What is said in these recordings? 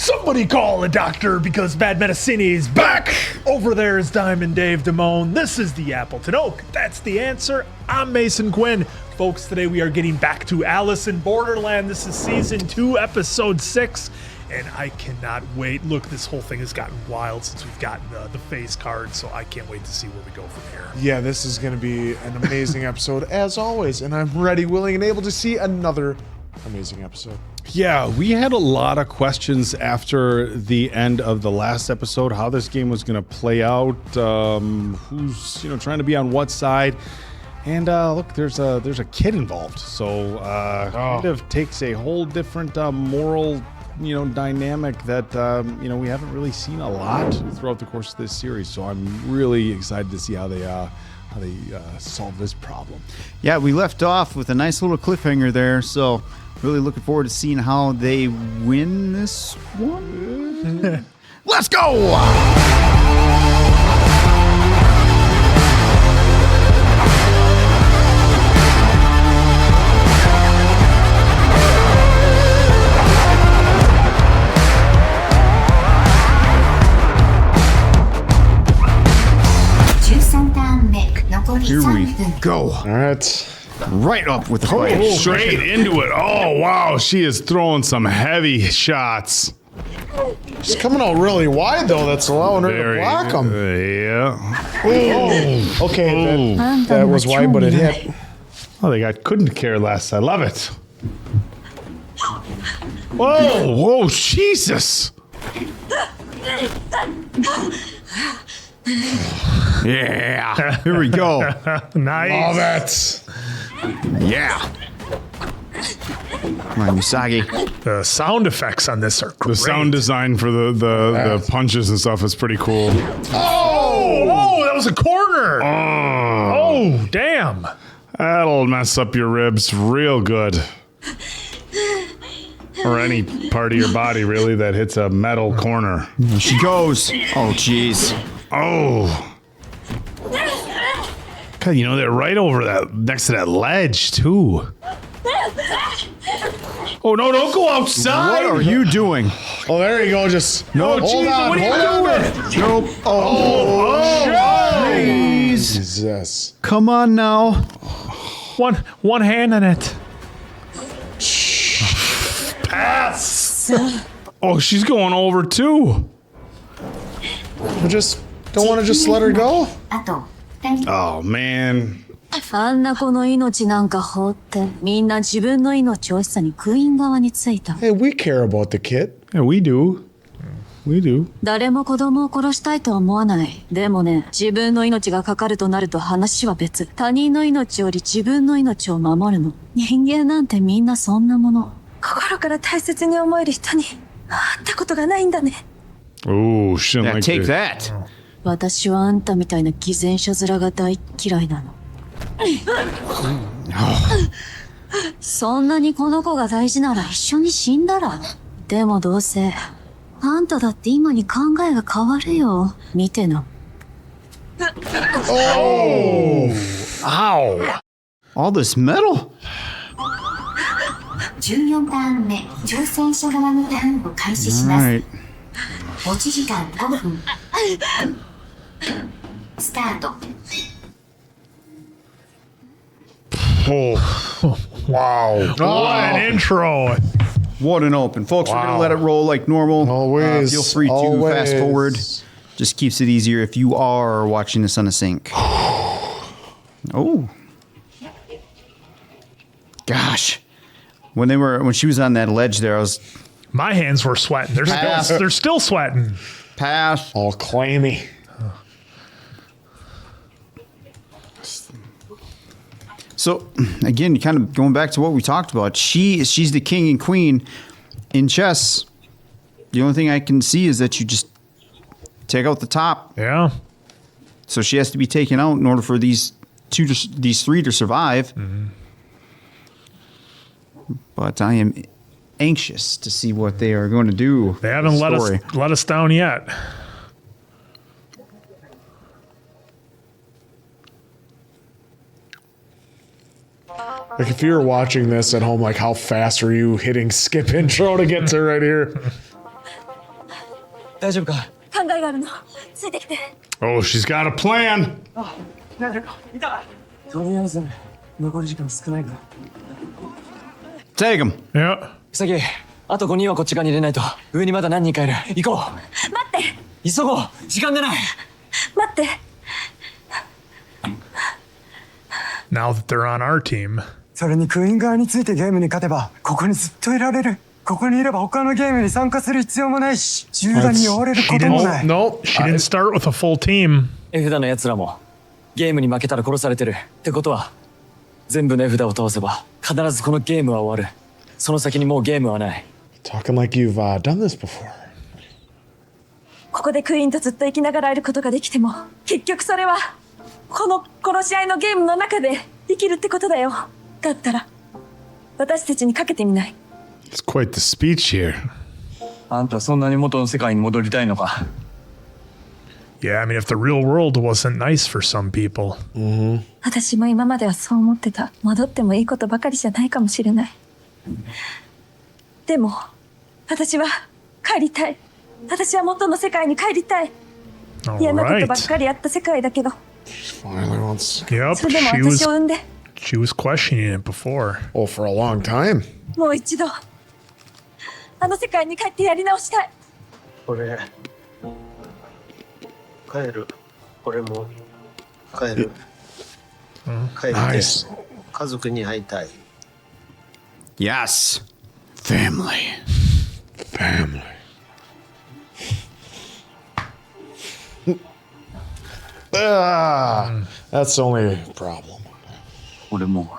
Somebody call a doctor because Bad Medicine is back! Over there is Diamond Dave Damone. This is the Appleton Oak. That's the answer. I'm Mason Quinn. Folks, today we are getting back to Alice in Borderland. This is season 2, episode 6. And I cannot wait. Look, this whole thing has gotten wild since we've gotten the phase card, so I can't wait to see where we go from here. Yeah, this is going to be an amazing episode, as always. And I'm ready, willing, and able to see another amazing episode. Yeah, we had a lot of questions after the end of the last episode, how this game was going to play out, who's trying to be on what side. And look, there's a kid involved, so kind of takes a whole different moral dynamic that we haven't really seen a lot throughout the course of this series. So I'm really excited to see how they solve this problem. Yeah, we left off with a nice little cliffhanger there, so really looking forward to seeing how they win this one. Let's go! Here we go. All right. Right up with the fight. Straight into it. Oh, wow. She is throwing some heavy shots. She's coming out really wide, though. That's allowing her to block him. Yeah. Oh. Okay, that was wide, but it hit. Oh, they got couldn't care less. I love it. Whoa. Whoa, Jesus. Yeah. Here we go. Nice. Love it. Yeah. Come on, Usagi. The sound effects on this are great. The sound design for the punches and stuff is pretty cool. Oh, that was a corner. Oh, damn. That'll mess up your ribs real good. Or any part of your body, really, that hits a metal corner. There she goes. Oh, jeez. Oh. God, they're right over that, next to that ledge, too. Oh, no, don't go outside. What are you doing? Oh, there you go. Just No, hold Jesus, on. what are you Hold on. doing? Nope. Oh, jeez. Jesus. Come on now. One hand on it. Pass. Oh, she's going over, too. We just don't want to just let her go. Oh, man. あんな子の命なんか放ってみんな自分の命惜しさにクイーン側についた。 Hey, we care about the kid. Yeah, we do. We do. 誰も子供を殺したいとは思わない。でもね、自分の命がかかるとなると話は別。他人の命より自分の命を守るの。人間なんてみんなそんなもの。心から大切に思える人に会ったことがないんだね。 Oh, she didn't Yeah, like take it. that. 私はあんたみたいな偽善者面が大嫌いなの。そんなにこの子が大事なら一緒に死んだら。でもどうせあんただって今に考えが変わるよ。見てな。Ow. All this metal? 14ターン目、挑戦者側のターンを開始します。 Alright. 持ち時間5分。スタート。Oh. Wow. What an intro. What an open. Folks, we're going to let it roll like normal. Always. Feel free to fast forward. Just keeps it easier if you are watching this on a sync. Oh. Gosh. When she was on that ledge there, I was My hands were sweating. They're still sweating. pass. All clammy. So again, kind of going back to what we talked about, she's the king and queen in chess. The only thing I can see is that you just take out the top. Yeah. So she has to be taken out in order for these three to survive. Mm-hmm. But I am anxious to see what they are going to do. They haven't let us down yet. Like if you were watching this at home, like how fast are you hitting skip intro to get to right here? 大丈夫か？考えがあるの。ついてきて。 Oh, she's got a plan. とりあえず残り時間少ないから。 Take him. Yeah. ウサギ、あと5人はこっち側に入れないと。上にまだ何人かいる。行こう。待って。急ごう。時間がない。待って。 Now that they're on our team. それにクイーン側についてゲームに勝てばここにずっといられる。ここにいれば他のゲームに参加する必要もないし銃弾に追われる She ことも didn't. ない。 No, she didn't start with a full team. 絵札の奴らもゲームに負けたら殺されてる。ってことは全部の絵札を倒せば必ずこのゲームは終わる。その先にもうゲームはない。 Talking like you've done this before. ここでクイーンとずっと生きながらえることができても結局それはこの殺し合いのゲームの中で生きるってことだよ。だったら私たちにかけてみない？ It's quite the speech here. あんたそんなに元の世界に戻りたいのか？ Yeah, I mean, if the real world wasn't nice for some people. 私も今まではそう思ってた。戻ってもいいことばかりじゃないかもしれない。でも私は帰りたい。私は元の世界に帰りたい。 All 嫌なことばっ right. かりあった世界だけど、 Finally wants. Yep, それでも she 私 was を産んで she was questioning it before. Oh, for a long time. もう一度あの世界に帰ってやり直したい。俺帰る。俺も帰る。帰って Nice. 家族に会いたい。 Yes. Family. Family. That's the only problem. 俺も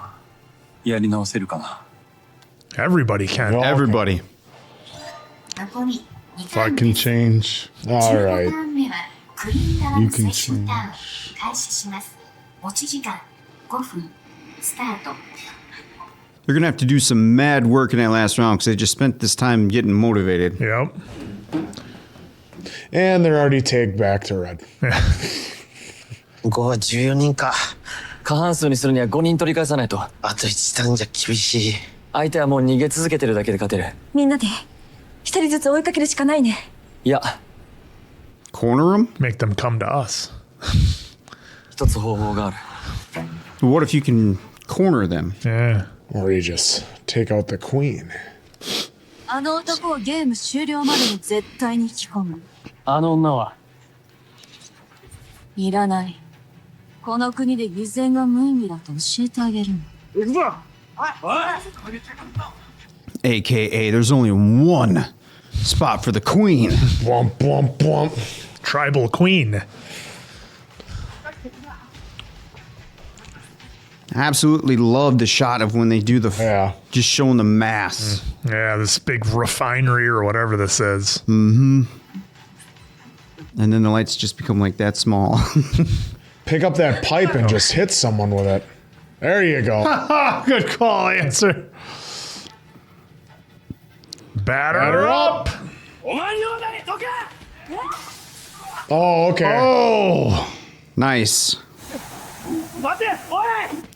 やり直せるかな。 Everybody can. Well, Everybody. 残り2 If ター I ン can です change. All 15 right. ターン目はクイーン側 You の can 最終ターン開始します。持ち時間5分スタート。 They're going to have to do some mad work in that last round because they just spent this time getting motivated. Yep. And they're already tagged back to red. 5は14人か。過半数にするには5人取り返さないと。あと1ターンじゃ厳しい。相手はもう逃げ続けてるだけで勝てる。みんなで一人ずつ追いかけるしかないね。いや、 Corner them? Make them come to us. 一つ方法がある。 What if you can corner them? Yeah. Or you just take out the queen. あの男をゲーム終了までに絶対に引き込む。あの女はいらない。この国で偽善が無意味だと教えてあげるの。 AKA, there's only one spot for the queen. Blump, blump, blump. Tribal queen. Absolutely love the shot of when they do the Yeah. just showing the mass. Yeah, this big refinery or whatever this is. And then the lights just become like that small. Pick up that pipe and just hit someone with it. There you go. Good call, answer. Batter Batter up. Oh, okay. Oh. Nice.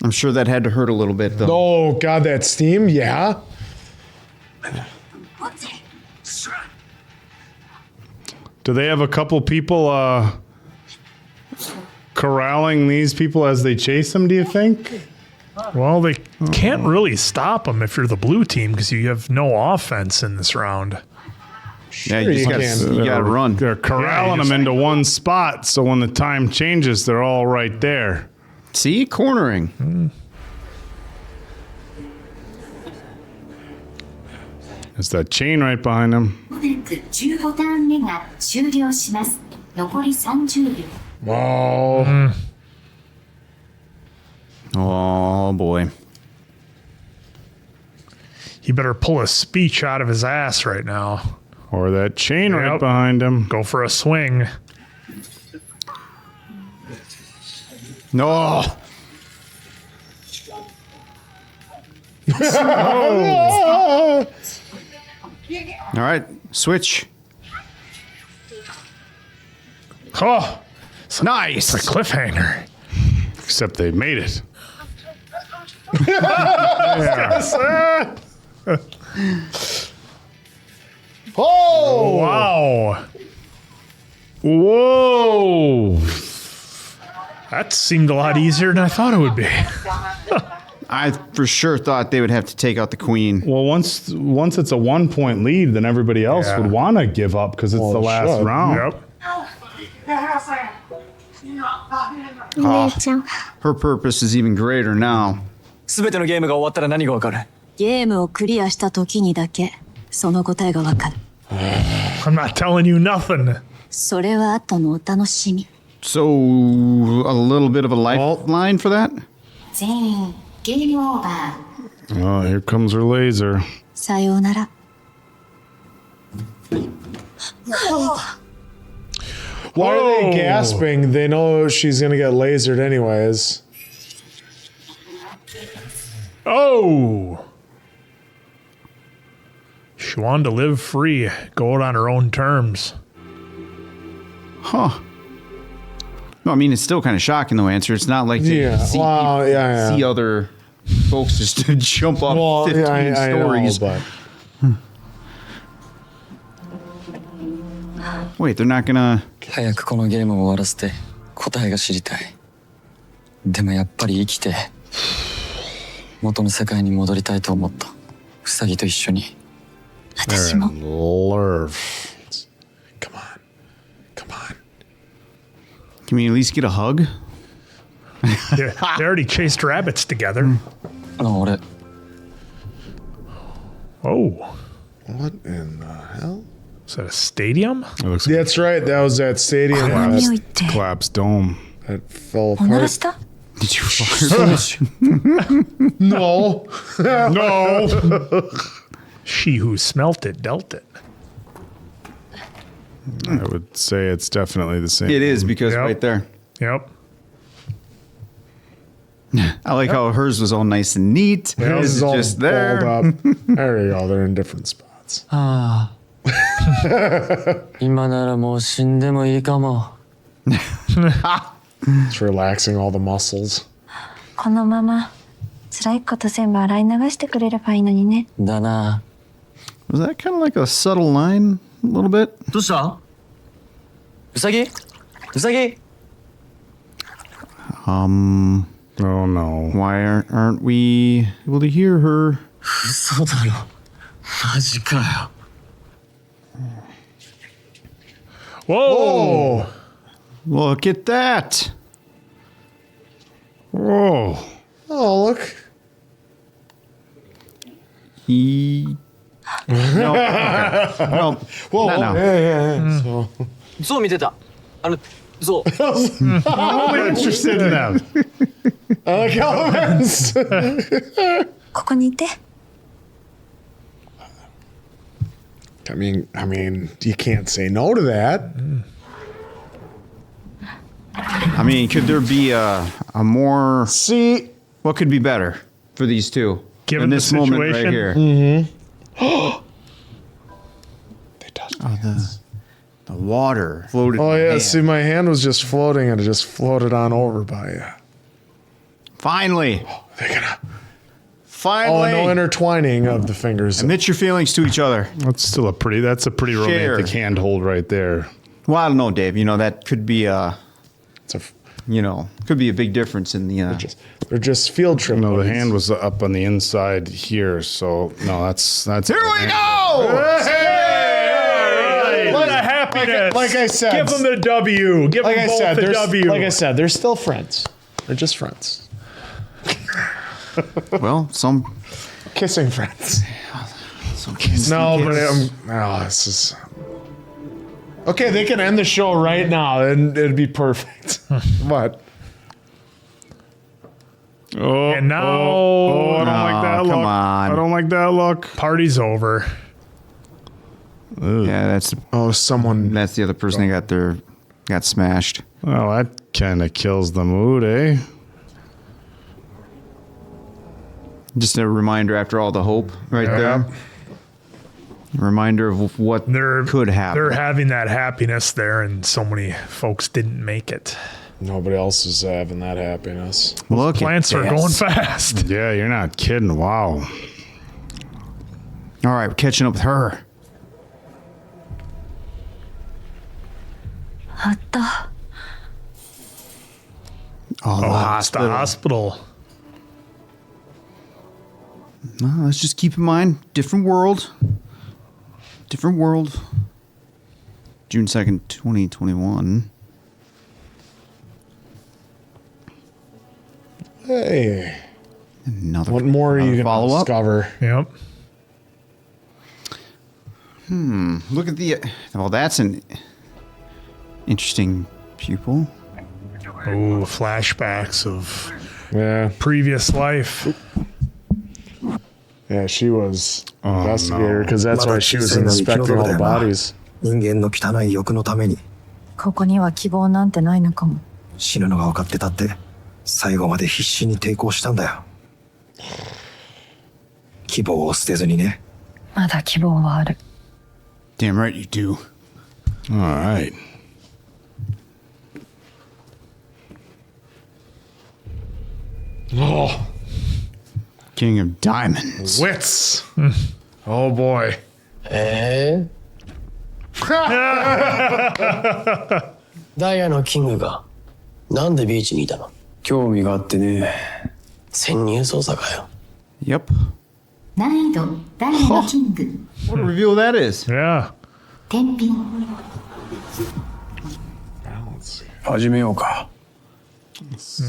I'm sure that had to hurt a little bit though. Oh, God, that steam? Yeah. Do they have a couple people corralling these people as they chase them, do you think? Well, they can't really stop them if you're the blue team because you have no offense in this round. Yeah, you you just can. gotta run. They're corralling just- them into one spot, so when the time changes, they're all right there. See, cornering. There's that chain right behind them. まもなく15ターン目が終了します。残り30秒。 Oh. Oh boy. He better pull a speech out of his ass right now. Or that chain right Yep. behind them. Go for a swing. No. All right, switch. Oh, Nice. it's a cliffhanger. Except they made it. Oh! Wow. Whoa! That seemed a lot easier than I thought it would be. I for sure thought they would have to take out the queen. Well, once it's a 1 point lead, then everybody else Yeah. would want to give up because it's the last sure. round. Yep. Her purpose is even greater now. 全てのゲームが終わったら何がわかる？ゲームをクリアした時にだけその答えがわかる。 I'm not telling you nothing. それは後のお楽しみ。 So a little bit of a lifeline for that. 全員ゲームオーバー。 Oh, here comes her laser. さようなら。 Why are they gasping? They know she's gonna get lasered anyways. Oh! She wanted to live free, go out on her own terms. Huh. No, I mean it's still kind of shocking though. Answer. It's not like they Yeah. see, Well, yeah. see other folks just jump off Well, 15 I stories. know, but Wait, they're not gonna. 早くこのゲームを終わらせて答えが知りたい。でもやっぱり生きて元の世界に戻りたいと思った。ウサギと一緒に。私も。 Lurf. come on. Can we at least get a hug? They already chased rabbits together. 俺 Oh. What in the hell? Is that a stadium? It looks like That's right. That was that stadium 何を that, 言って。 collapsed dome. that fell おなら apart. した？ Did you fart? No. No! She who smelt it dealt it. I would say it's definitely the same. It is because Yep. right there. Yep. I like how hers was all nice and neat. His His is is all just there. balled up. There you go. They're in different spots. 今ならもう死んでもいいかも。 It's relaxing all the muscles. このまま辛いこと全部洗い流してくれればいいのにね。だな。 Was that kind of like a subtle line, a little bit? どうした？ウサギ？ウサギ？ Oh no. Why aren't we able to hear her? 嘘だろ。マジかよ。 Whoa! Look at that. Whoa. Oh, look. He. No. Okay. No. Whoa. Not now. Yeah. So, ゾウ見てた。ゾウ。 I'm interested in them. I like elements. ここにいて。 I mean, you can't say no to that. I mean, could there be a more? See, What could be better for these two Given in the this moment right situation? here? they touched. The water floated. Oh in yeah. hand. See, my hand was just floating, and it just floated on over by you. Finally. They're gonna. Oh, Finally. no intertwining of the fingers. Admit your feelings to each other. That's a pretty romantic handhold right there. Well, I don't know, Dave. You know, that could be It's a, could be a big difference in the. they're just field trip. No, the buddies. hand was up on the inside here, so no, that's Here we go! Hey! What a happiness! Like I said, Give them the W. Give like them I both said, the they're, W. like I said, they're still friends. They're just friends, Well, some kissing friends. No, but this is okay. They can end the show right now, and it'd be perfect. But And now I don't like that come look. on. I don't like that look. party's over. yeah, that's someone. the other person that got smashed. Well, that kind of kills the mood, eh? Just a reminder after all the hope right there. A reminder of what could happen. They're having that happiness there, and so many folks didn't make it. Nobody else is having that happiness. Look at Plants are this. going fast. Yeah, you're not kidding. Wow. All right, we're catching up with her. あった。 Oh, the It's the hospital. hospital. No, let's just keep in mind, different world. Different world. June 2nd, 2021. Hey, Another what more are you gonna follow up? discover? Yep. Look at the. Well, that's an interesting pupil. Ooh, flashbacks of Yeah, previous life. yeah, she was investigator because that's why she was inspecting all the bodies. 人間の汚い欲のためにここには希望なんてないのかも。死ぬのが分かってたって最後まで必死に抵抗したんだよ。希望を捨てずにね。まだ希望はある。 Damn right you do. All right. Oh, King of Diamonds. wits. Oh boy. ダイヤのキングがなんでビーチにいたの？興味があってね。潜入捜査かよ。 Yep. 難易度ダイヤのキング What a reveal that is. Yeah. 天秤始めようか。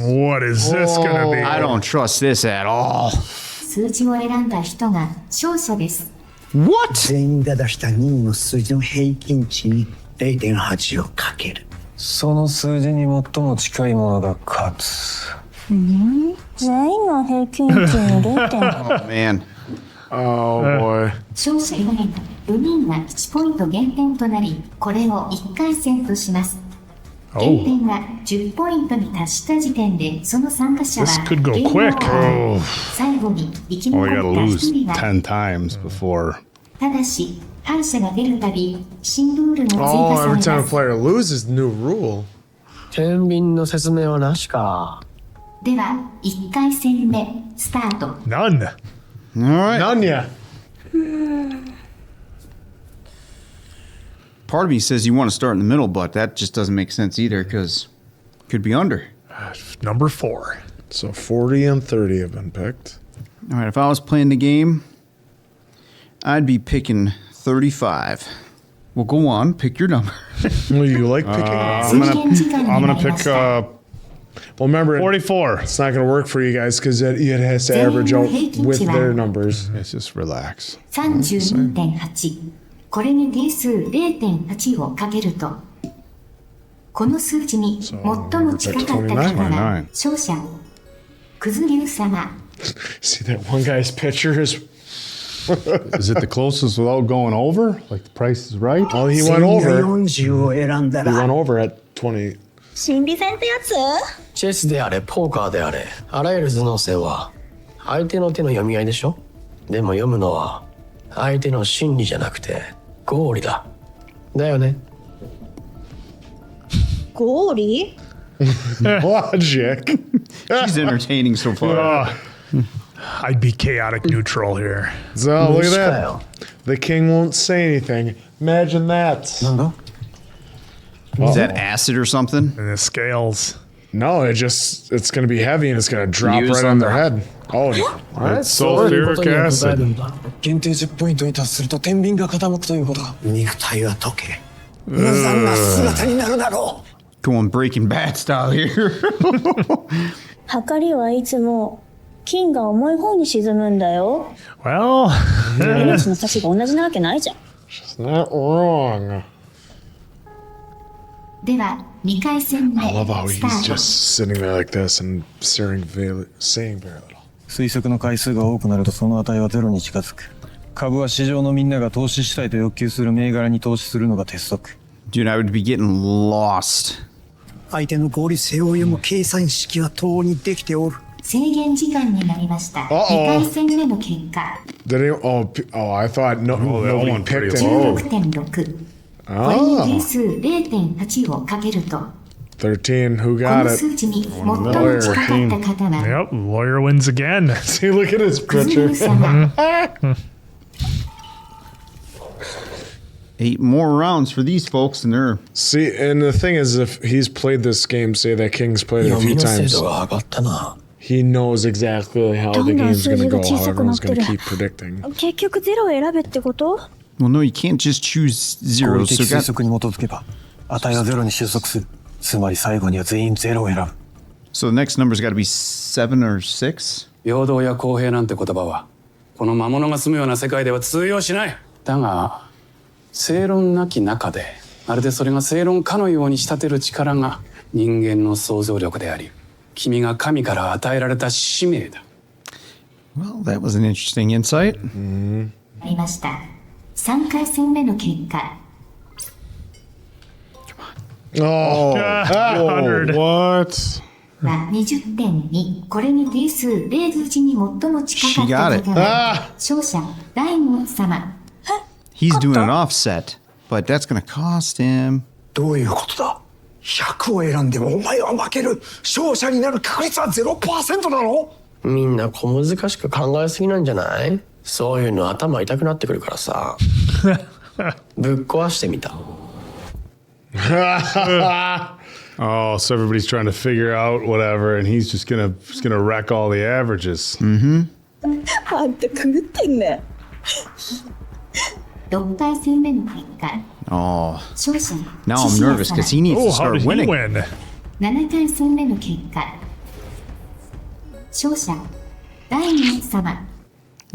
What is this gonna be? I don't trust this at all. 数字を選んだ人が勝者です。 What? 全員が出した任務の数字の平均値に 0.8 をかける。その数字に最も近いものが勝つ。全員の平均値に 0.5。 Man. Oh boy. 勝者以外の4人が1ポイント減点となり、これを1回戦とします。減点が10ポイントに達した時点で、その参加者は This could go ゲームオ quick. ーバー。最後に生き Only 残 got った to 1 lose 人が、 10 times before. ただし、敗者が出るたび、新ルールも追 Oh, 加 every さ time れ a ます。 player loses, new rule. 天秤の説明はなしか。では、1回戦目、スタート。 None. All right. Nanya. Part of me says you want to start in the middle, but that just doesn't make sense either because could be under. Number 4. So 40 and 30 have been picked. All right, if I was playing the game, I'd be picking 35. Well, go on, pick your number. Well, you like picking? 制限時間に I'm な gonna りま pick した。 well, remember, 44. it's not going to work for you guys because it has to average out with their numbers. Let's just relax. 32.8。これに定数 0.8 をかけると、この数値に最も近かった方が勝者。クズ流様。 See that one guy's picture is. Is it the closest without going over? Like the price is right? Well, he went over. 40を選んだ He ら went over at 20. 心理戦ってやつ？チェスであれ、ポーカーであれ、あらゆる頭脳戦は相手の手の読み合いでしょ？でも読むのは相手の心理じゃなくて合理だ。だよね。合理？ Logic. She's entertaining so far. I'd be chaotic neutral here. So look at か that. よ。 The king won't say anything. Imagine that. なんだ Is that acid or something? And the scales. No, it's going to be heavy and it's going to drop Use right on on their the- head. Oh, It's sulfuric acid. 限定10ポイントに達すると天秤が傾くということか。肉体は溶け無残な姿になるだろう。 Going Breaking Bad style here. 測りはいつも金が重い方に沈むんだよ。 Well, 命の差しが同じなわけないじゃん。 It's not wrong. では、2回戦目、 I love how スタ he's ート。 just sitting there like this and saying very little. 推測の回数が多くなるとその値はゼロに近づく。株は市場のみんなが投資したいと欲求する銘柄に投資するのが鉄則。 Dude, I would be getting lost. 相手の合理性を読む計算式はとうにできておる。制限時間になりました。2 Uh-oh. 回戦目の結果、 Did I thought no, that nobody one picked pretty it. low. 16.6。これに定数 0.8 をかけると、 13. Who こ got の it? 数値に最も近かった方は、 yep, lawyer wins again. See, look at his クズ picture. 流様。8 more rounds for these folks, and they're See, and the thing is, if he's played this game, say that King's played it a 読 few みの精 times, 度が上がったな。 he knows exactly how the どんどん game's 数 going 字 to が go, 小 how さくなっ everyone's て going る to keep predicting. 結局ゼロを選べってこと？ well, no, you can't just choose 合 zeros. 理 So 的 you 推 got 測に基づけば値はゼロに収束する。つまり最後には全員ゼロを選ぶ。 so the next number's got to be 7 or 6. 平等や公平なんて言葉はこの魔物が住むような世界では通用しない。だが正論なき中でまるでそれが正論かのように仕立てる力が人間の想像力であり、君が神から与えられた使命だ。 Well, that was an interesting insight. ありました。3回戦目の結果。 Oh, $100. What? は20点に、これに定数0数字に最も近かった方が勝者大門様。 He's doing an offset, but that's going to cost him. どういうことだ ?100 を選んでもお前は負ける。勝者になる確率は 0% なの？みんな小難しく考えすぎなんじゃない？そういうの頭痛くなってくるからさ。ぶっ壊してみた。 Oh, so everybody's trying to figure out whatever, and he's just gonna wreck all the averages. あんた狂ってんね。 6回戦目の結果。 Oh, 勝者 now I'm nervous because he needs Oh, to how start did he winning. win? 7回戦目の結果。勝者大門様。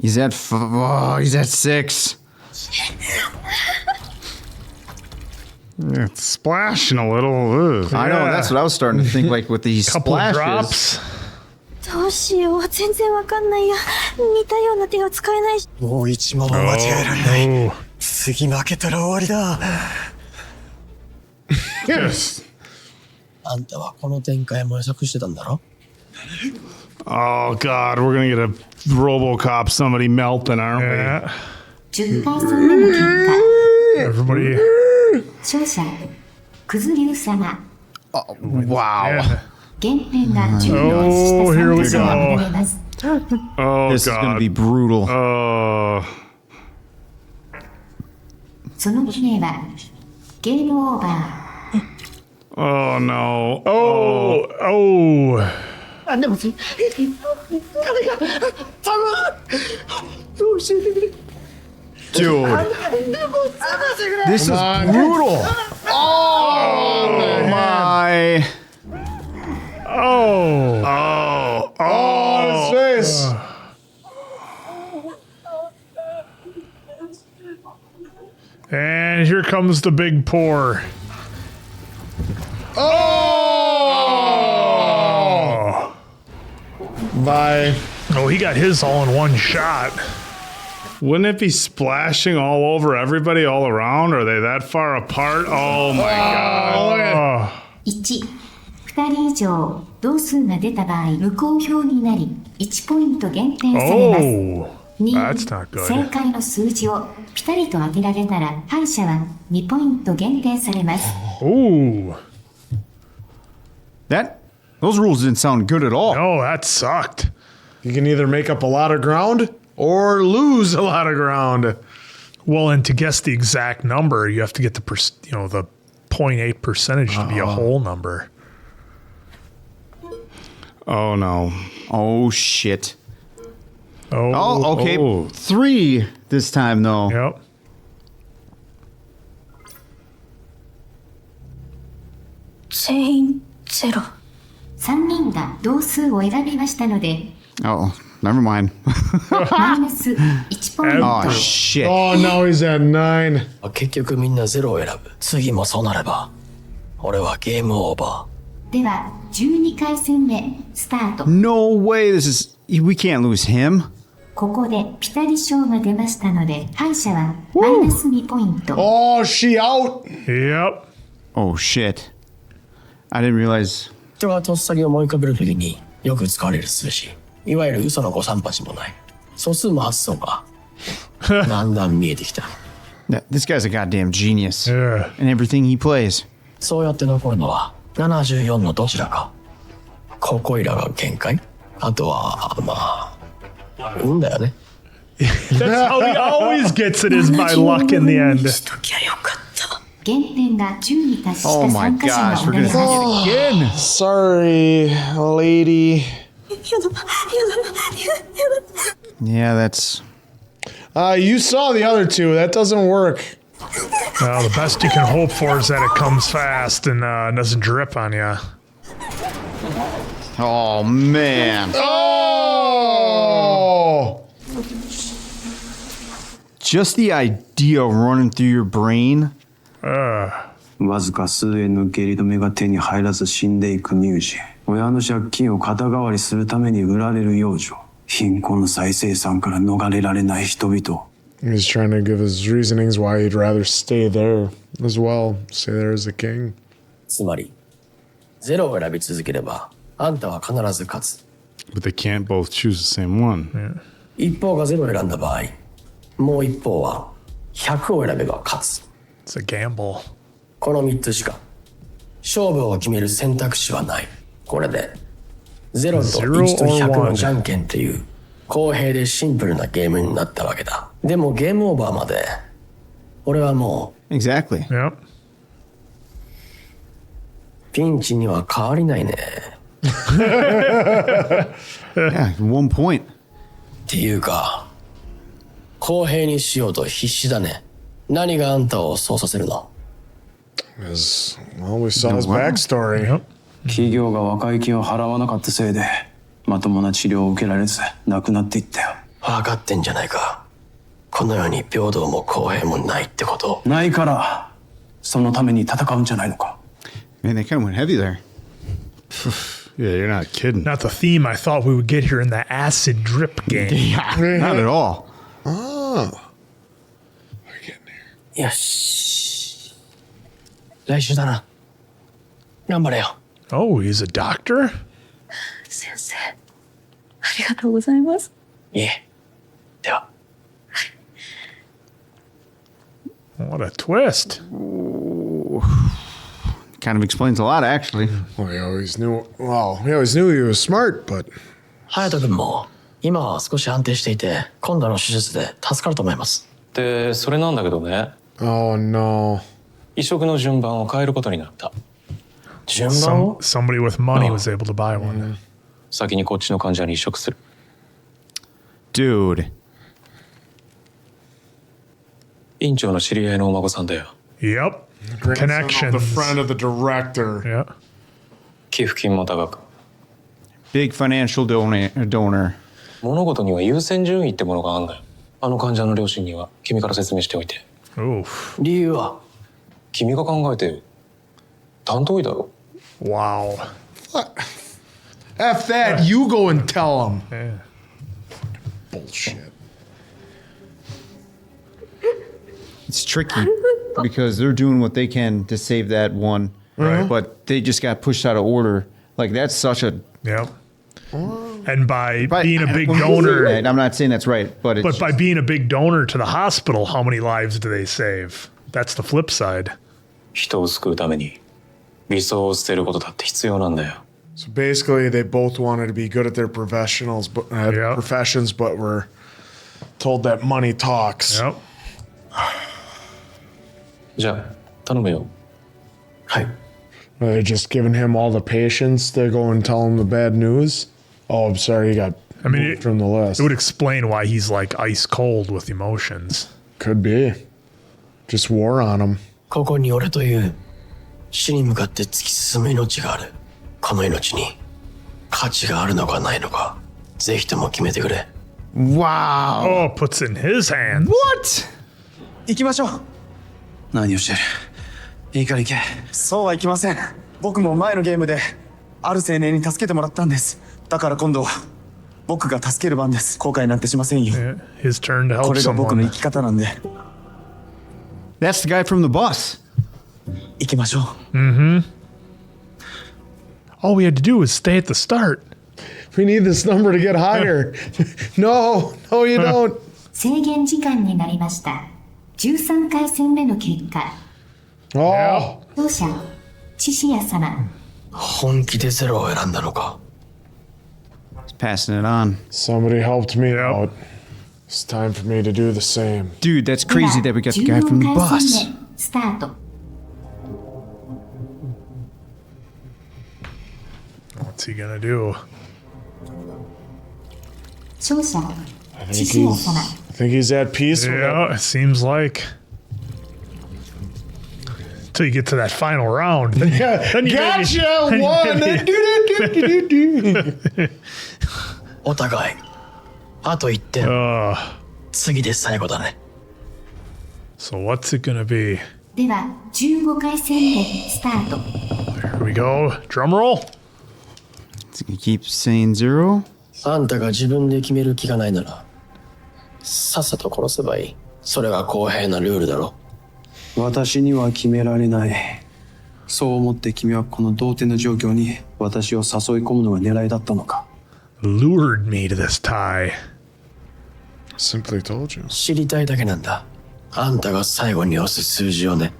He's at he's at 6. It's splashing a little. Ugh. I know, that's what I was starting to think, like with these Couple of splashes. drops. どうしよう、全然わかんないや。似たような手が使えないし。もう一問も間違えられない。 Oh. 次負けたら終わりだ。Yes. あんたはこの展開も予測してたんだろ？ Oh God, we're gonna get a RoboCop somebody melting, aren't Yeah. 10回戦目の結 Everybody. 果。勝者くず流様。 Wow. Yeah. 減点が10に Oh, here we した参加者が見られます。 we? Oh This is going to God. be brutal.そのプレイはゲームオーバー。 Oh no. Oh, oh. あ、でも誰が多分どうしてくれ。 Dude. This is brutal. Oh, my. Oh. oh, his face. And here comes the big pour. Oh! Bye. Oh, he got his all in one shot. Wouldn't it be splashing all over everybody all around? Are they that far apart? Oh my God. 1、2人以上同数が出た場合無効票になり1ポイント減点されます。 Oh. 2、 That's not good. 正解の数字をピタリと当てられたら敗者は2ポイント減点されます。 Ooh. Those rules didn't sound good at all. Oh, that sucked. You can either make up a lot of ground or lose a lot of ground. Well, and to guess the exact number, you have to get the the 0.8 percentage to be a whole number. Oh no. Oh, shit. Oh. Oh, okay. Oh. 3 this time, though. Yep. Chain ゼロ。 3人が同数を選びましたので Oh, never mind. マイナス1ポイント。 Oh, shit. Oh, now he's at 9. 結局みんなゼロを選ぶ。次もそうなれば俺はゲームオーバでは12回戦目スタート。 No way. We can't lose him. ここでピタリ賞が出ましたので敗者はマイナス2ポイント。 Oh, she out. Yep. Oh, shit. I didn't realize. ー。人がとっさに思い浮かべるときによく使われる数字。いわゆる嘘の誤算八もない。素数も発想がだんだん見えてきた。 This guy's a goddamn genius. Yeah. In everything he plays. そうやって残るのは74のどちらか。ここいらが限界。あとはまあ運だよね。That's how he always gets it, is by luck in the end. 減点が10に達した Oh my 参加者 gosh, が we're おられ gonna ます Sorry, lady. Yeah, that's. You saw the other two. That doesn't work. Well, the best you can hope for is that it comes fast and doesn't drip on you. Oh man. Oh! Just the idea running through your brain. わずか数円の下痢止めが手に入らず死んでいく乳児、親の借金を肩代わりするために売られる幼女、貧困の再生産から逃れられない人々。 He's trying to give his reasonings why he'd rather stay there as well. Stay there as a king. つまり0を選び続ければあんたは必ず勝つ。 But they can't both choose the same one. 一方が0を選んだ場合、もう一方は100を選べば勝つ。 It's a gamble. この3つしか勝負を決める選択肢はない。これで0と1と100のじゃんけんっていう公平でシンプルなゲームになったわけだ。でもゲームオーバーまで俺はもう Exactly. Yep. ピンチには変わりないね。 Yeah, 1 point. っていうか公平にしようと必死だね。何があんたをそうさせるの？ Well, we saw his backstory. Yep. 企業が和解金を払わなかったせいでまともな治療を受けられず亡くなっていったよ。分かってんじゃないか。この世に平等も公平もないってこと。ないからそのために戦うんじゃないのか。 Man, they kind of went heavy there. Yeah, you're not kidding. Not the theme I thought we would get here in the acid drip game. Not at all. Oh. We're getting there. よし。来週だな。頑張れよ。 Oh, he's a doctor? 先生、ありがとうございます。いえ。では。 What a twist. Kind of explains a lot, actually. Well, we always knew he was smart, but 隼人君も今は少し安定していて今度の手術で助かると思います。で、それなんだけどね。 oh no. 移植の順番を変えることになった。順番を Somebody with money was able to buy one. 先にこっちの患者に移植する。 Dude. 院長の知り合いのお孫さんだよ。 Yep. Grandson of Connections. the friend of the director. Yeah. 寄付金も高く。 Big financial donor. 物事には優先順位ってものがあるんだよ。あの患者の両親には君から説明しておいて。 Oof. 理由は君が考えてよ。担当医だろ。 Wow. F that. You go and tell him. Yeah. Bullshit. It's tricky because they're doing what they can to save that one, but they just got pushed out of order. Like, that's such a... Yep. And by being a big donor, I'm not saying that's right, but it's... but by being a big donor to the hospital, how many lives do they save? That's the flip side. 人を救うために理想を捨てることだって必要なんだよ。 So basically, they both wanted to be good at their professionals, professions, but were told that money talks. Yep. じゃあ頼むよ。はい。 They're just giving him all the patience to go and tell him the bad news. Oh, I'm sorry, he got moved from the list. It would explain why he's like ice cold with emotions. Could be. Just war on him. ここに俺という死に向かって突き進む命がある。この命に価値があるのかないのか、ぜひとも決めてくれ。 Wow. Oh, puts it in his hands. What? 行きましょう。何をしてる。いいから行け。そうはいきません。僕も前のゲームである青年に助けてもらったんです。だから今度は僕が助ける番です。後悔なんてしませんよ。 His turn to こ help れが僕の someone. 生き方なんで。 That's the guy from the bus. 行きましょう。 All we had to do was stay at the start. We need this number to get higher. No, you don't. 制限時間になりました。13回戦目の結果、 Oh, 勝者チシヤ様。本気で0を選んだのか。 Passing it on. somebody helped me out. It's time for me to do the same. Dude, that's crazy that we got the guy from the bus. スタート。 What's he gonna do? 勝者 I 獅 think 子王様 he's at peace with it. Yeah, it seems like. Till you get to that final round. Then, then you Gotcha! maybe- One! Do-do-do-do-do-do. お互いあと1点 次で最後だね So what's it gonna be? では15回戦目スタート。 Here we go. Drum roll. Keep saying 0. あんたが自分で決める気がないならさっさと殺せばいいそれが公平なルールだろ私には決められない。そう思って君はこの同点の状況に私を誘い込むのが狙いだったのか。Lured me to this tie. Simply told you. 知りたいだけなんだあんたが最後に押す数字をね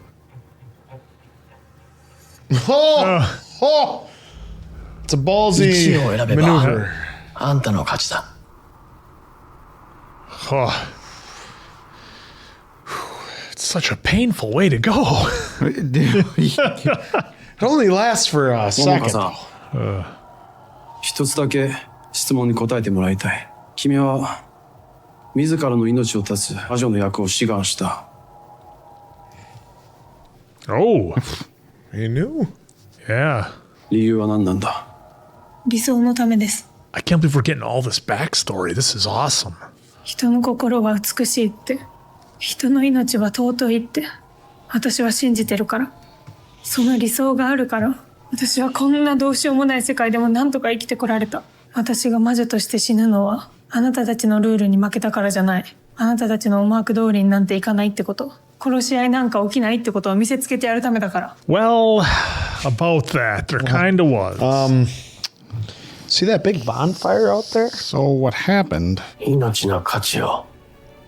Oh! Oh! It's a ballsy 1を選べば maneuver. あんたの勝ちだ Oh. It's such a painful way to go. It only lasts for a 桃花 second. さん、一つだけ質問に答えてもらいたい。君は自らの命を絶つ魔女の役を志願した。 Oh. He knew. Yeah. 理由は何なんだ。理想のためです。 I can't believe we're getting all this backstory. This is awesome. 人の心は美しいって、人の命は尊いって私は信じてるから。その理想があるから私はこんなどうしようもない世界でも何とか生きてこられた。私が魔女として死ぬのはあなたたちのルールに負けたからじゃない。あなたたちの思惑通りになんていかないってこと、殺し合いなんか起きないってことを見せつけてやるためだから。 Well, about that, there kinda was. See that big bonfire out there? So what happened? 命の価値を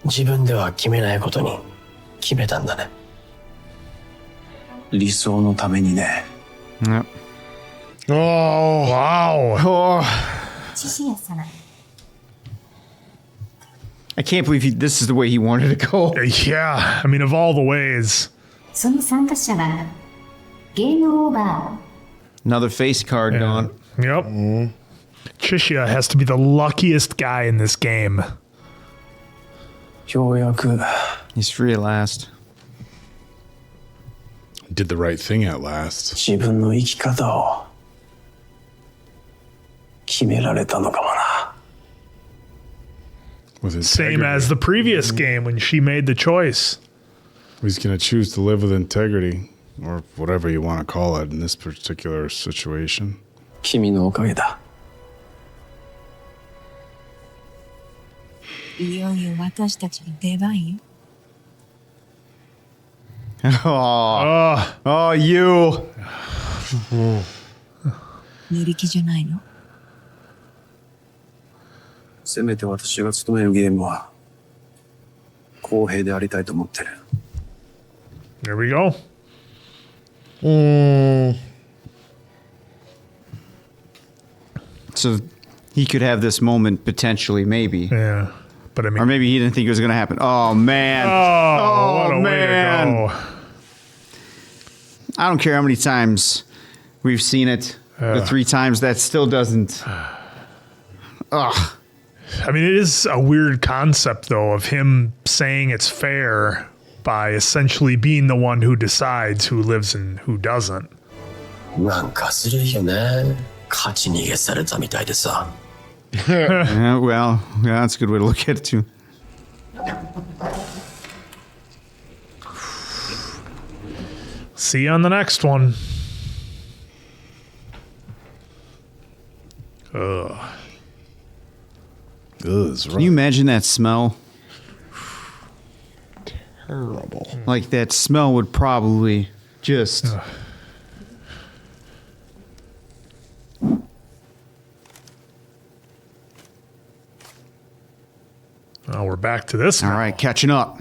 自分では決めないことに決めたんだね理想のためにね。 Yep. Oh, wow. Oh. 獅子王様 I can't believe this is the way he wanted to go. Yeah, I mean, of all the ways. その参加者はゲームオーバ Another face card gone. Yep. Chute has to be the luckiest guy in this game. ようやく He's free at last. Did the right thing at last. 自分の生き方を決められたのかもな。 With his Same as the previous game when she made the choice. He's going to choose to live with integrity, or whatever you want to call it in this particular situation. 君のおかげだ。いよいよ私たちの出番よ。 Oh, oh, you. 乗り気じゃないの？せめて私が務めるゲームは公平でありたいと思ってる。 There we go. So he could have this moment potentially, maybe. Yeah. But I mean, Or maybe he didn't think it was going to happen. Oh, man. what a way man. to go. I don't care how many times we've seen it. The 3 times that still doesn't. Ugh. I mean, it is a weird concept, though, of him saying it's fair by essentially being the one who decides who lives and who doesn't. なんかずるいよね勝ち逃げされたみたいでさ Yeah, well, yeah, that's a good way to look at it, too. See you on the next one. Ugh. Can you imagine that smell? Terrible. Like, that smell would probably just... Well, we're back to this All now. right, catching up.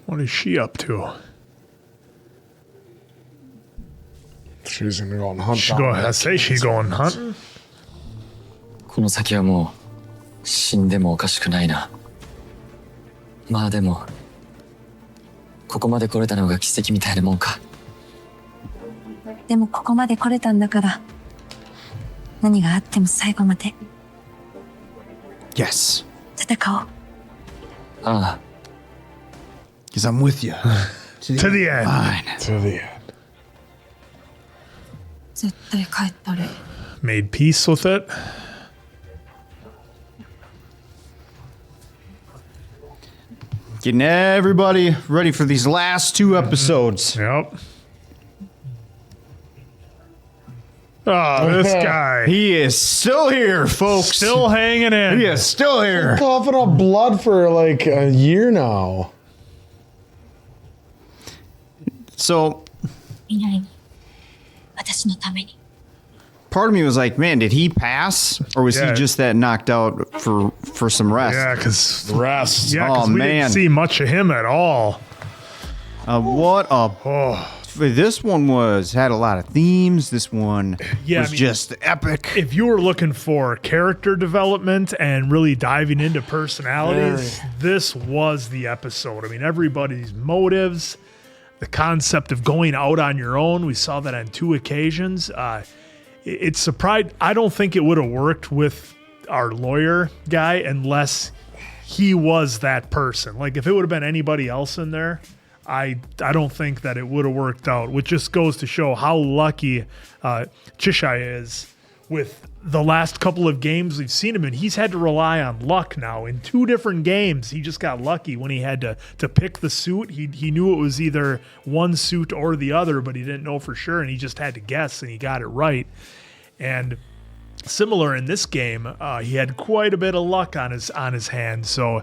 What is she up to? She's gonna go and hunt. She's going. I say she's going hunting. この先はもう死んでもおかしくないな。まあでもここまで来れたのが奇跡みたいなもんか。でもここまで来れたんだから、何があっても最後まで Yes. 戦おう。ああ。 Because I'm with you. To the end. Fine. To the end. 絶対帰ったれ。 Made peace with it. Getting everybody ready for these last 2 episodes. Yep. Oh, this guy. He is still here, folks. Still hanging in. He is still here. Coughing up blood for like a year now. So 未来に、私のために。 part of me was like, man, did he pass? Or was Yeah. he just that knocked out for some rest? Yeah, because Rest. yeah, 'cause Oh, we man. didn't see much of him at all. What a... Oh, This one had a lot of themes. This one Yeah, was I mean, just epic. if you were looking for character development and really diving into personalities, this was the episode. I mean, everybody's motives, the concept of going out on your own. We saw that on 2 occasions. It surprised. I don't think it would have worked with our lawyer guy unless he was that person. Like if it would have been anybody else in there, I don't think that it would have worked out, which just goes to show how lucky Chute is with the last couple of games we've seen him in. He's had to rely on luck now. In 2 different games, he just got lucky when he had to pick the suit. He knew it was either one suit or the other, but he didn't know for sure, and he just had to guess, and he got it right. And similar in this game, he had quite a bit of luck on his hand. So,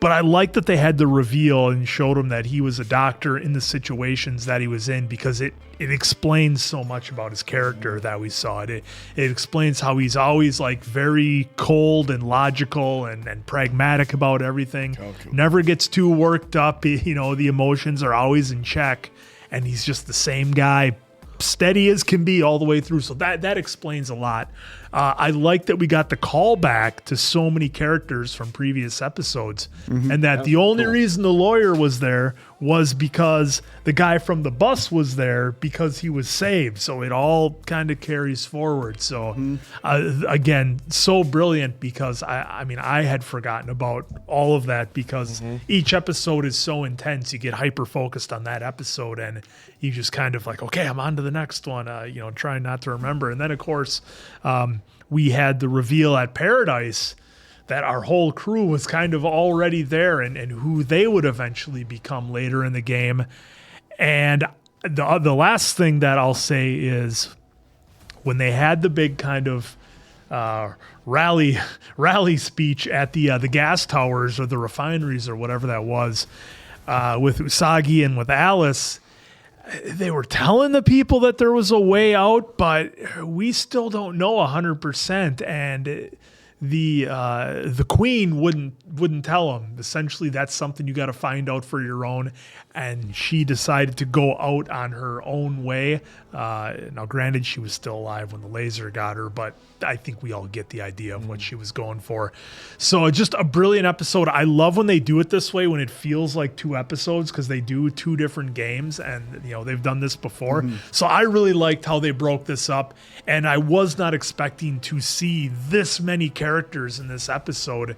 but I like that they had the reveal and showed him that he was a doctor in the situations that he was in, because it explains so much about his character that we saw. It explains how he's always like very cold and logical and pragmatic about everything. Never gets too worked up. You know, the emotions are always in check, and he's just the same guy, steady as can be all the way through. So that explains a lot. I like that we got the callback to so many characters from previous episodes, and that the only reason the lawyer was there was because the guy from the bus was there because he was saved. So it all kind of carries forward. So again, so brilliant, because I mean, I had forgotten about all of that, because each episode is so intense. You get hyper focused on that episode, and you just kind of like, okay, I'm on to the next one, trying not to remember. And then of course, we had the reveal at Paradise that our whole crew was kind of already there, and who they would eventually become later in the game. And the last thing that I'll say is when they had the big kind of rally speech at the gas towers or the refineries or whatever that was, with Usagi and with Alice, they were telling the people that there was a way out, but we still don't know 100%. And the queen wouldn't tell them. Essentially, that's something you got to find out for your own. And she decided to go out on her own way. Now, granted, she was still alive when the laser got her, but I think we all get the idea of what she was going for. So just a brilliant episode. I love when they do it this way, when it feels like 2 episodes, because they do 2 different games, and they've done this before. So I really liked how they broke this up, and I was not expecting to see this many characters in this episode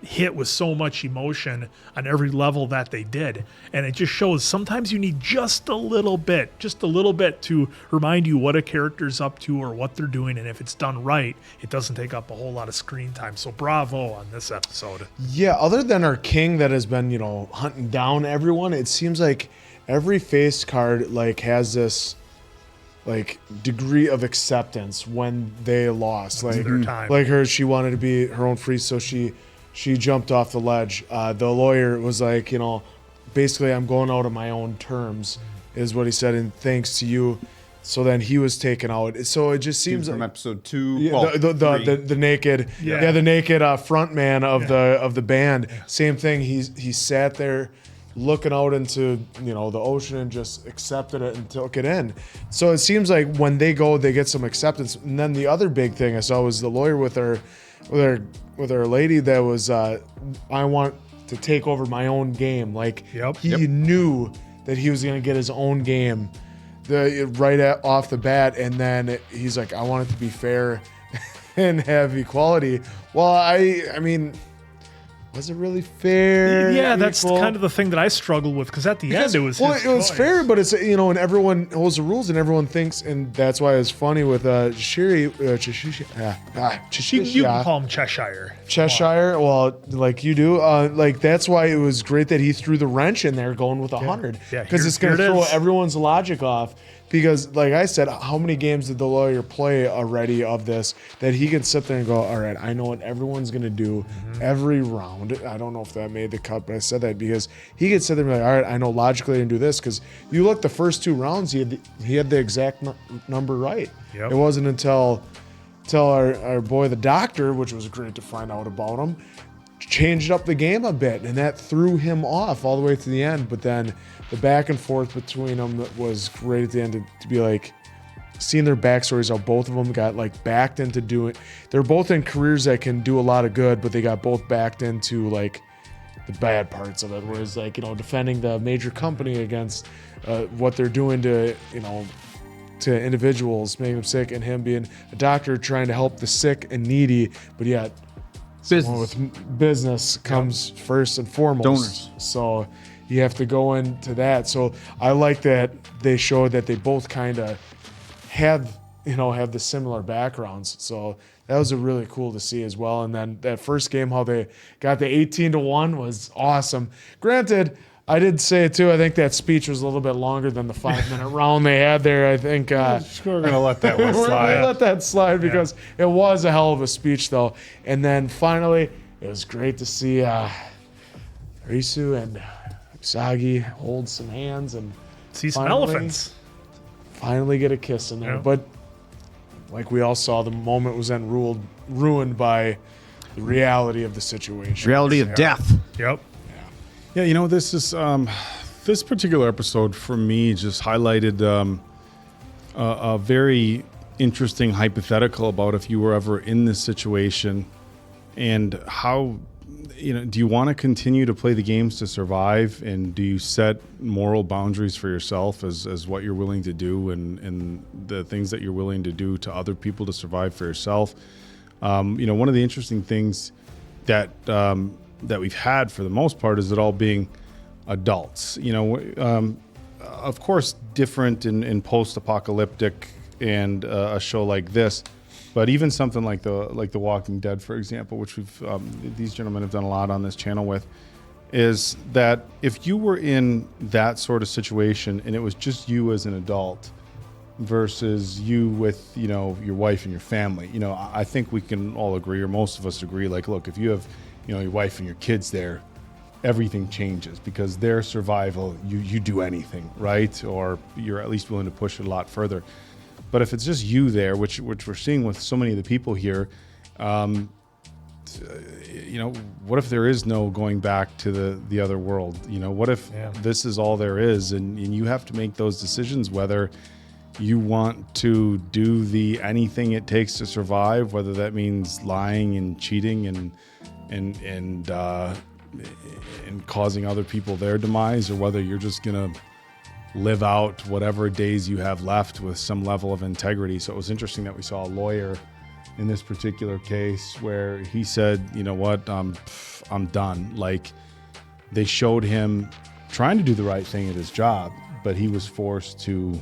hit with so much emotion on every level that they did. And it just shows sometimes you need just a little bit to remind you what a character's up to or what they're doing. And if it's done right, it doesn't take up a whole lot of screen time. So bravo on this episode. Yeah, other than our king that has been, hunting down everyone, it seems like every face card has this degree of acceptance when they lost. Their time. Like her, she wanted to be her own free, so she jumped off the ledge. The lawyer was like, basically, I'm going out on my own terms, is what he said. And thanks to you So then he was taken out. So it just seems from like episode 2. yeah, well, the naked, the naked front man of the band. Same thing. He sat there, looking out into the ocean and just accepted it and took it in. So it seems like when they go, they get some acceptance. And then the other big thing I saw was the lawyer with her lady that was, I want to take over my own game. Like he knew that he was going to get his own game off the bat, and then he's like, I want it to be fair and have equality. Well, I mean, was it really fair? Yeah, that's kind of the thing that I struggle with, because at the end it was his it was choice. fair, but it's and everyone holds the rules and everyone thinks, and that's why it's funny with Shiri. You can call him Cheshire. Well, like you do, like that's why it was great that he threw the wrench in there, going with 100, because it's going to throw everyone's logic off. Because, like I said, how many games did the lawyer play already of this that he can sit there and go, all right, I know what everyone's going to do every round. I don't know if that made the cut, but I said that because he could sit there and be like, all right, I know logically I can do this. Because you look the first 2 rounds, he had the exact number right. It wasn't until our boy, the doctor, which was great to find out about him, changed up the game a bit, and that threw him off all the way to the end. But then the back and forth between them was great at the end to be like seeing their backstories, how both of them got like backed into doing. They're both in careers that can do a lot of good, but they got both backed into like the bad parts of it. Whereas like defending the major company against what they're doing to to individuals, making them sick, and him being a doctor trying to help the sick and needy, but yet with business comes first and foremost. Donors. So you have to go into that. So I like that they showed that they both kind of have the similar backgrounds. So that was really cool to see as well. And then that first game, how they got the 18-1 was awesome. Granted, I did say it too. I think that speech was a little bit longer than the 5-minute round they had there. I think we're gonna let that one we're slide. gonna let that slide because it was a hell of a speech, though. And then finally, it was great to see Arisu and Usagi hold some hands and see some elephants. Finally, get a kiss in there, but like we all saw, the moment was then ruined by the reality of the situation. Reality of death. Yep. Yeah, this is this particular episode for me just highlighted a very interesting hypothetical about if you were ever in this situation and how do you want to continue to play the games to survive, and do you set moral boundaries for yourself as what you're willing to do and the things that you're willing to do to other people to survive for yourself? One of the interesting things that we've had for the most part is it all being adults. Of course, different in post-apocalyptic and a show like this, but even something like the Walking Dead, for example, which these gentlemen have done a lot on this channel with, is that if you were in that sort of situation and it was just you as an adult versus you with your wife and your family, I think we can all agree, or most of us agree, like, look, if you have your wife and your kids there, everything changes because their survival, you do anything, right? Or you're at least willing to push it a lot further. But if it's just you there, which we're seeing with so many of the people here, what if there is no going back to the other world? What if this is all there is, and you have to make those decisions whether you want to do the anything it takes to survive, whether that means lying and cheating and causing other people their demise, or whether you're just gonna live out whatever days you have left with some level of integrity. So it was interesting that we saw a lawyer in this particular case where he said, you know what, I'm done. Like, they showed him trying to do the right thing at his job, but he was forced to,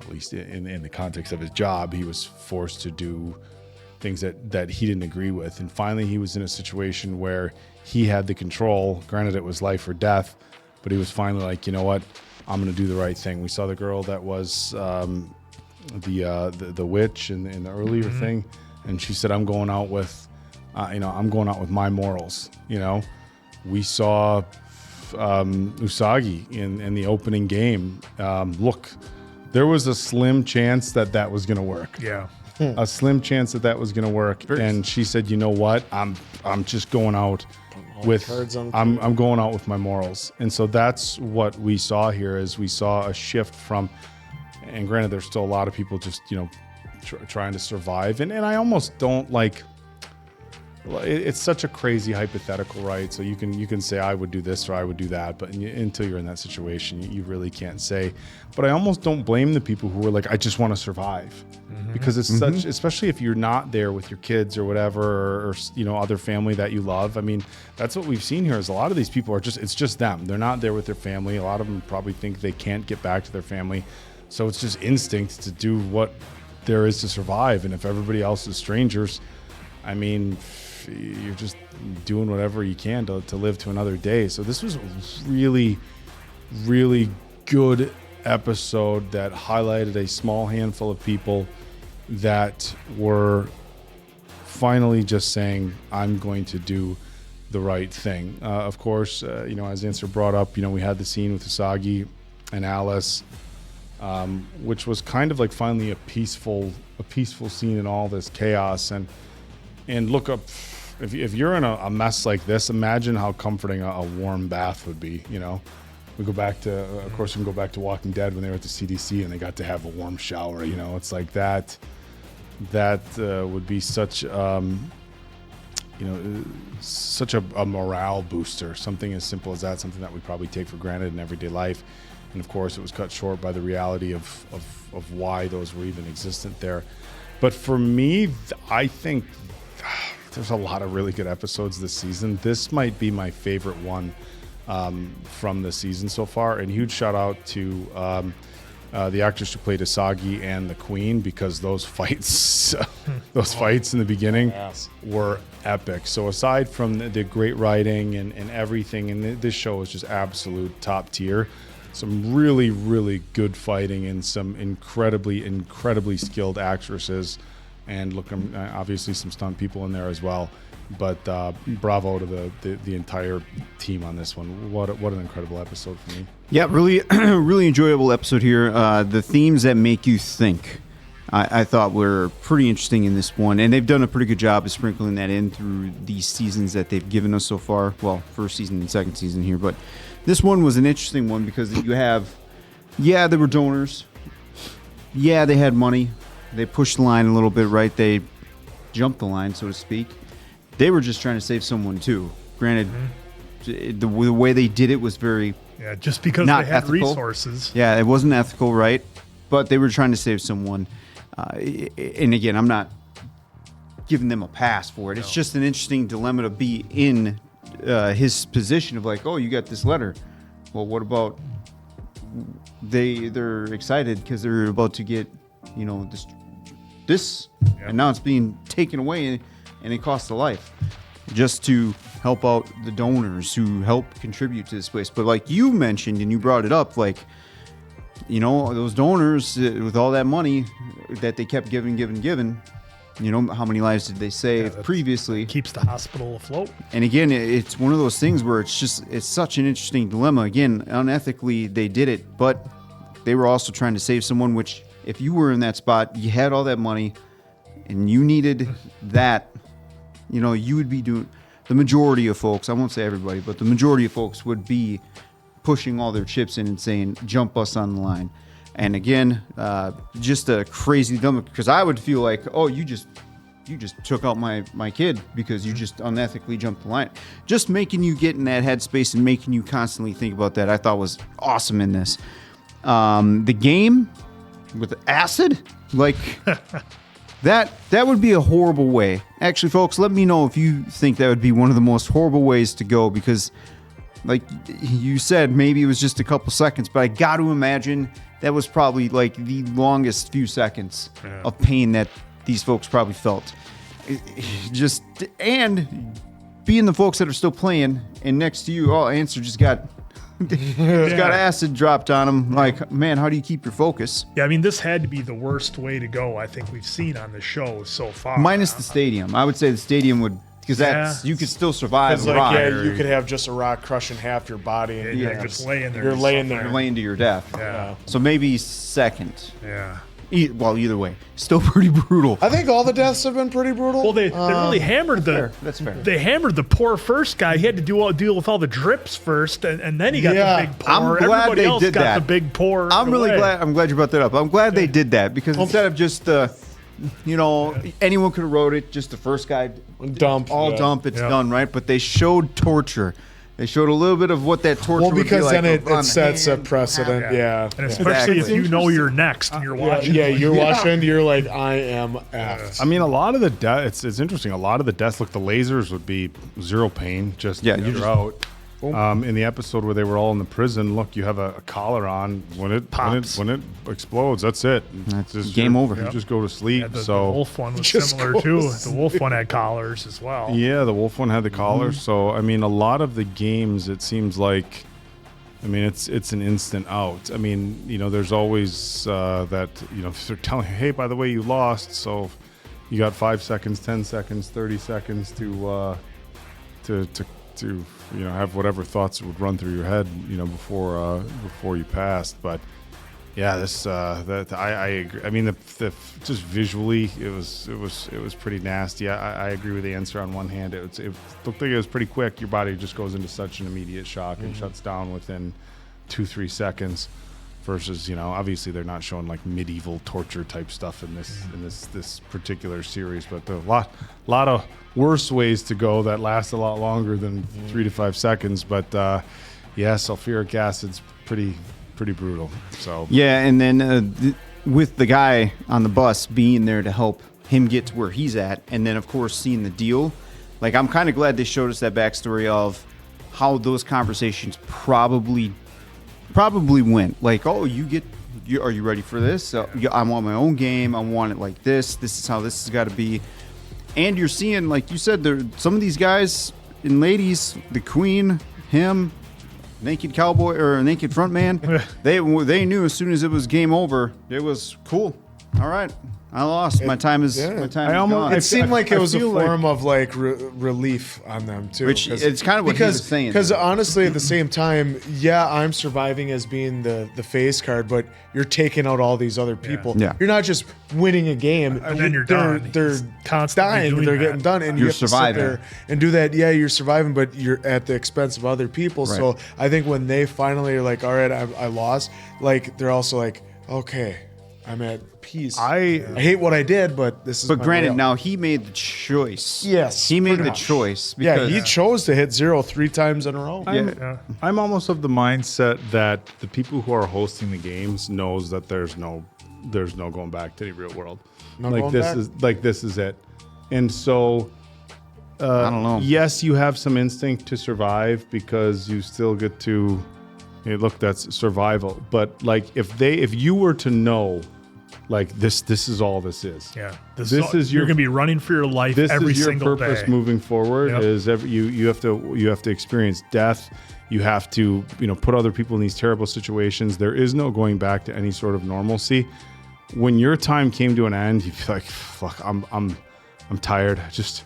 at least in the context of his job, he was forced to do things that he didn't agree with. And finally, he was in a situation where he had the control. Granted, it was life or death, but he was finally like, you know what, I'm going to do the right thing. We saw the girl that was the witch in the earlier thing, and she said, I'm going out with, I'm going out with my morals. We saw Usagi in the opening game. Look, There was a slim chance that was going to work. Yeah. A slim chance that was going to work. And she said, you know what? I'm just going out with I'm going out with my morals. And so that's what we saw here is we saw a shift from, and granted, there's still a lot of people just, trying to survive. And I almost don't like, it's such a crazy hypothetical, right? So you can say I would do this or I would do that, but until you're in that situation, you really can't say. But I almost don't blame the people who are like, I just want to survive, because it's such, especially if you're not there with your kids or whatever, or other family that you love. I mean, that's what we've seen here is a lot of these people are it's just them. They're not there with their family. A lot of them probably think they can't get back to their family, so it's just instinct to do what there is to survive. And if everybody else is strangers, I mean, you're just doing whatever you can to live to another day. So this was a really, really good episode that highlighted a small handful of people that were finally just saying, I'm going to do the right thing. Of course, as Answer brought up, we had the scene with Usagi and Alice, which was kind of like finally a peaceful scene in all this chaos. And look up, if you're in a mess like this, imagine how comforting a warm bath would be. We go back to, of course, we can go back to Walking Dead when they were at the CDC and they got to have a warm shower. It's like that. That would be such, such a morale booster. Something as simple as that, something that we probably take for granted in everyday life. And of course, it was cut short by the reality of why those were even existent there. But for me, I think there's a lot of really good episodes this season. This might be my favorite one from the season so far. And huge shout out to the actress who played Usagi and the Queen, because those fights in the beginning were epic. So aside from the great writing and everything, and this show is just absolute top tier. Some really, really good fighting and some incredibly, incredibly skilled actresses. And look, obviously some stunt people in there as well. But bravo to the entire team on this one. What an incredible episode for me. Yeah, really, really enjoyable episode here. The themes that make you think, I thought were pretty interesting in this one. And they've done a pretty good job of sprinkling that in through these seasons that they've given us so far. Well, first season and second season here. But this one was an interesting one because you have, there were donors. Yeah, they had money. They pushed the line a little bit, right? They jumped the line, so to speak. They were just trying to save someone too. Granted, the way they did it was very just because not they had ethical. Resources. Yeah, it wasn't ethical, right? But they were trying to save someone. And again, I'm not giving them a pass for it. It's just an interesting dilemma to be in his position of like, oh, you got this letter. Well, what about they're excited because they're about to get, this, and now it's being taken away, and it costs a life just to help out the donors who help contribute to this place. But like you mentioned, and you brought it up, like, those donors with all that money that they kept giving, how many lives did they save previously? Keeps the hospital afloat. And again, it's one of those things where it's such an interesting dilemma. Again, unethically they did it, but they were also trying to save someone, which if you were in that spot, you had all that money and you needed that, you would be doing, the majority of folks, I won't say everybody, but the majority of folks would be pushing all their chips in and saying, jump us on the line. And again, just a crazy dilemma, because I would feel like, oh, you just took out my kid because you just unethically jumped the line. Just making you get in that headspace and making you constantly think about that, I thought was awesome in this. The game with acid, like that would be a horrible way. Actually, folks, let me know if you think that would be one of the most horrible ways to go, because like you said, maybe it was just a couple seconds, but I got to imagine that was probably like the longest few seconds of pain that these folks probably felt. And being the folks that are still playing, and next to you, Answer just got acid dropped on him. Like, man, how do you keep your focus? Yeah, I mean, this had to be the worst way to go I think we've seen on the show so far. Minus the stadium. I would say the stadium would because that's you could still survive. Because a rock. you could have just a rock crushing half your body, and you're just laying there. You're laying there. You're laying to your death. Yeah. So maybe second. Yeah. Either way, still pretty brutal. I think all the deaths have been pretty brutal. Well, they really hammered That's fair. They hammered the poor first guy. He had to deal with all the drips first, and then he got the big pour. I'm glad Everybody they else did got that. the big pour. I'm really away. glad. I'm glad you brought that up. I'm glad they did that because instead of just anyone could have wrote it. Just the first guy dump, dump. It's done, right? But they showed torture. They showed a little bit of what that torture. Well, because would be then like it sets a precedent. Yeah. And especially if you know you're next and you're watching. Yeah, you're watching. You're like, I am effed. I mean, a lot of the deaths. It's interesting. A lot of the deaths. Look, the lasers would be zero pain. You're out. In the episode where they were all in the prison, look, you have a collar on. When it pops, when it explodes, that's it. That's just game over. You just go to sleep. Yeah, the so wolf one was similar too. The wolf one had collars as well. Yeah, the wolf one had the collar. So I mean, a lot of the games, it seems like, I mean, it's an instant out. I mean, there's always that they're telling you, hey, by the way, you lost, so you got 5 seconds, 10 seconds, 30 seconds to have whatever thoughts would run through your head, before you passed. But yeah, I agree. I mean, the just visually, it was pretty nasty. I agree with the answer on one hand. It looked like it was pretty quick. Your body just goes into such an immediate shock and shuts down within 2-3 seconds. Versus, obviously they're not showing like medieval torture type stuff in this particular series, but there are a lot of worse ways to go that last a lot longer than 3 to 5 seconds. But sulfuric acid's pretty brutal. So yeah, and then with the guy on the bus being there to help him get to where he's at, and then of course seeing the deal, like I'm kind of glad they showed us that backstory of how those conversations probably went. Like, oh, are you ready for this? I want my own game. I want it like this. This is how this has got to be. And you're seeing, like you said, some of these guys and ladies, the queen, him, naked cowboy or naked front man, they knew as soon as it was game over, it was cool. All right, I lost. My time is gone. It seemed like it was a form of like relief on them too. Which it's kind of what he was saying. Because honestly, at the same time, I'm surviving as being the face card, but you're taking out all these other people. Yeah. You're not just winning a game And then you're done. They're constantly dying. They're getting done, and You're you have surviving. to sit there and do that. Yeah, you're surviving, but you're at the expense of other people. Right. So I think when they finally are like, all right, I lost. Like they're also like, okay, I'm at peace. I hate what I did, but this is. But my granted, way out. now he made the choice. Yes, he made pretty the much. choice. Yeah, Because he chose to hit 0 3 times in a row. I'm almost of the mindset that the people who are hosting the games knows that there's no going back to the real world. No like going this back? this is it. And so I don't know. Yes, you have some instinct to survive because you still get to look, that's survival. But like if you were to know, like this is all this is. Yeah, you're gonna be running for your life every is your single purpose day. moving forward. Yep. Is you have to experience death. You have to put other people in these terrible situations. There is no going back to any sort of normalcy. When your time came to an end, you feel like, fuck, I'm tired. Just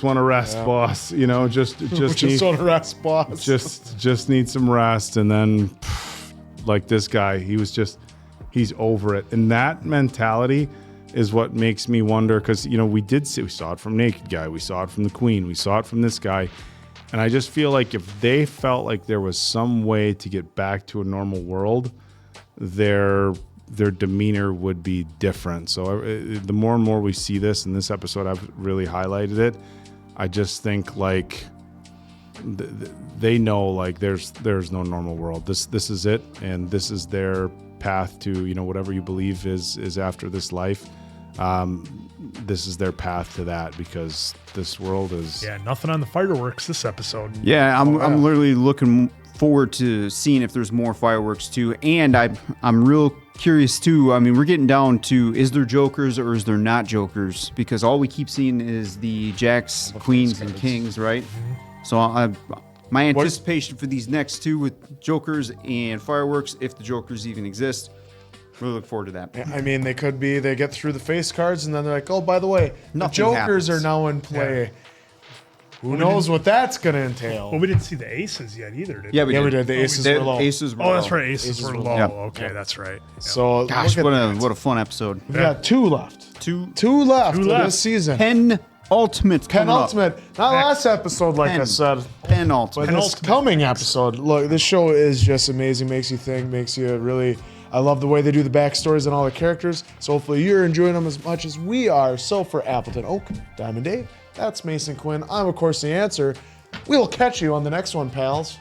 want to rest, boss. Just want to rest, boss. Just need some rest. And then, like this guy, he's over it. And that mentality is what makes me wonder, because we saw it from Naked Guy, we saw it from the Queen, we saw it from this guy, and I just feel like if they felt like there was some way to get back to a normal world, their demeanor would be different. So the more and more we see this in this episode, I've really highlighted it. I just think like they know like there's no normal world. This is it, and this is their path to whatever you believe is after this life. This is their path to that, because this world is nothing on the fireworks this episode. Yeah, I'm literally looking forward to seeing if there's more fireworks too, and I'm real curious too. I mean, we're getting down to, is there jokers or is there not jokers? Because all we keep seeing is the jacks, queens, and kings, right? Mm-hmm. So my anticipation for these next two with jokers and fireworks, if the jokers even exist, really look forward to that. I mean, they get through the face cards, and then they're like, oh, by the way, the Nothing jokers happens. are now in play. Who knows what that's going to entail? Well, we didn't see the aces yet either, did we? Yeah, we did. The aces were low. Aces were Oh, that's low. right. Aces were low. Yeah. Okay, that's right. Yeah. So Gosh, look at what a fun episode. We got 2 left. Two left Two of left. this season. penultimate. coming up. Penultimate. Not last episode, like I said. Penultimate. But this coming episode, look, this show is just amazing. Makes you think, makes you really. I love the way they do the backstories and all the characters. So hopefully you're enjoying them as much as we are. So for Appleton Oak, Diamond Dave, that's Mason Quinn. I'm, of course, the answer. We'll catch you on the next one, pals.